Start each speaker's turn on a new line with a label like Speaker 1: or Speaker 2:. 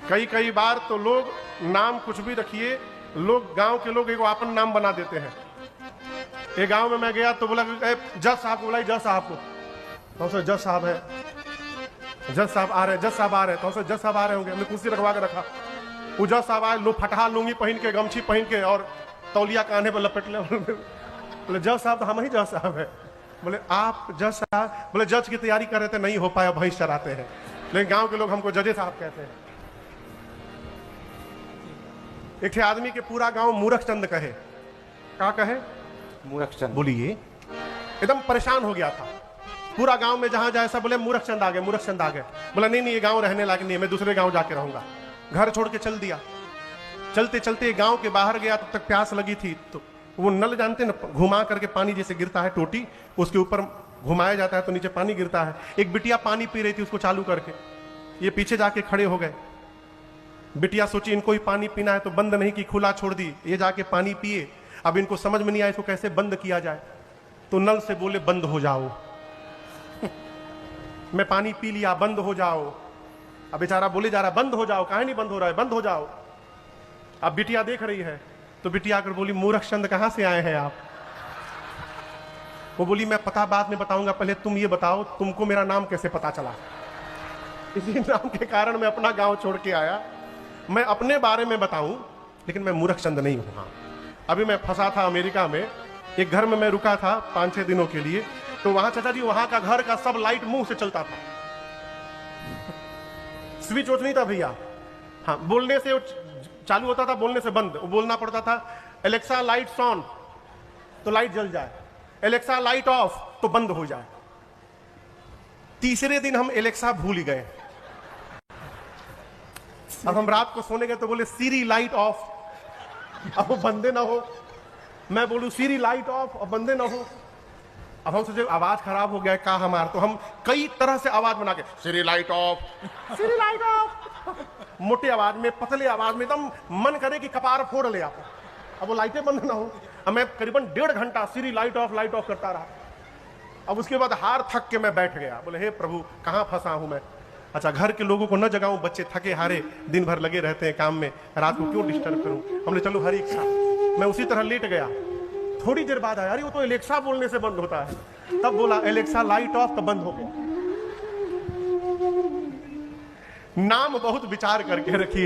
Speaker 1: कई कई बार तो लोग नाम कुछ भी रखिए, लोग गांव के लोग एक अपन नाम बना देते हैं। एक गांव में मैं गया तो बोला जज साहब को बुलाई, जज साहब को, तो उसे जज साहब है, जज साहब आ रहे, जज साहब आ रहे, तो उसे जज साहब आ रहे होंगे। हमने कुर्सी रखवा के रखा, वो जज साहब आए, लो फटहा लुंगी पहन के, गमछी पहन के और तौलिया कान्हे पर लपेट ले। बोले जज साहब तो हम ही जज साहब है। बोले आप जज साहब? बोले जज की तैयारी कर रहे थे, नहीं हो पाया, भैंस चराते हैं। लेकिन गांव के लोग हमको जजे साहब कहते हैं। एक आदमी के पूरा गांव मूर्ख चंद कहे, क्या कहे?
Speaker 2: मूर्ख चंद।
Speaker 1: बोलिए, एकदम परेशान हो गया था। पूरा गांव में जहां जाए सब बोले मूर्ख चंद आ गए, मूर्ख चंद आ गए। बोला नहीं नहीं, ये गांव रहने लायक नहीं है, मैं दूसरे गांव जाके रहूंगा। घर छोड़ के चल दिया। चलते चलते गांव के बाहर गया, तब तक प्यास लगी थी, तो वो नल जानते ना, घुमा करके पानी जैसे गिरता है, टोटी उसके ऊपर घुमाया जाता है तो नीचे पानी गिरता है। एक बिटिया पानी पी रही थी, उसको चालू करके ये पीछे जाके खड़े हो गए। बिटिया सोची इनको ही पानी पीना है, तो बंद नहीं की, खुला छोड़ दी, ये जाके पानी पिए। अब इनको समझ में नहीं आया इसको कैसे बंद किया जाए, तो नल से बोले बंद हो जाओ। मैं पानी पी लिया, बंद हो जाओ। अब बेचारा बोले जा रहा बंद हो जाओ, काहे नहीं बंद हो रहा है, बंद हो जाओ। अब बिटिया देख रही है, तो बिटिया आकर बोली मूर्ख चंद कहां से आए हैं आप? वो बोली मैं पता बाद में बताऊंगा, पहले तुम ये बताओ तुमको मेरा नाम कैसे पता चला? इसी नाम के कारण मैं अपना गांव छोड़ के आया। मैं अपने बारे में बताऊं, लेकिन मैं मूर्ख चंद नहीं हूं। हाँ, अभी मैं फंसा था अमेरिका में, एक घर में मैं रुका था 5-6 दिनों के लिए। तो वहां चाचा जी, वहां का घर का सब लाइट मुंह से चलता था, स्विच ऑफ नहीं था भैया। हाँ, बोलने से चालू होता था, बोलने से बंद। वो बोलना पड़ता था एलेक्सा लाइट्स ऑन, तो लाइट जल जाए, एलेक्सा लाइट ऑफ, तो बंद हो जाए। तीसरे दिन हम एलेक्सा भूल ही गए। अब हम रात को सोने गए तो बोले सीरी लाइट ऑफ, अब वो बंदे ना हो। मैं बोलूं सीरी लाइट ऑफ और बंदे ना हो। अब हम सोचे आवाज खराब हो गया का हमारा, तो हम कई तरह से आवाज बना के Siri light off, Siri light off, मोटे आवाज में, पतले आवाज में, एकदम मन करे कि कपार फोड़ ले आप। अब वो लाइटें बंद ना हो। अब मैं करीबन 1.5 घंटा सीरी लाइट ऑफ करता रहा। अब उसके बाद हार थक के मैं बैठ गया, बोले हे प्रभु कहां फंसा हूं मैं। अच्छा, घर के लोगों को न जगाऊं, बच्चे थके हारे दिन भर लगे रहते हैं काम में, रात को क्यों डिस्टर्ब करूं। हमने चलो हर एक साथ, मैं उसी तरह लेट गया। थोड़ी देर बाद आया, अरे वो तो एलेक्सा बोलने से बंद होता है। तब बोला एलेक्सा लाइट ऑफ, तब बंद हो गया। नाम बहुत विचार करके रखिए।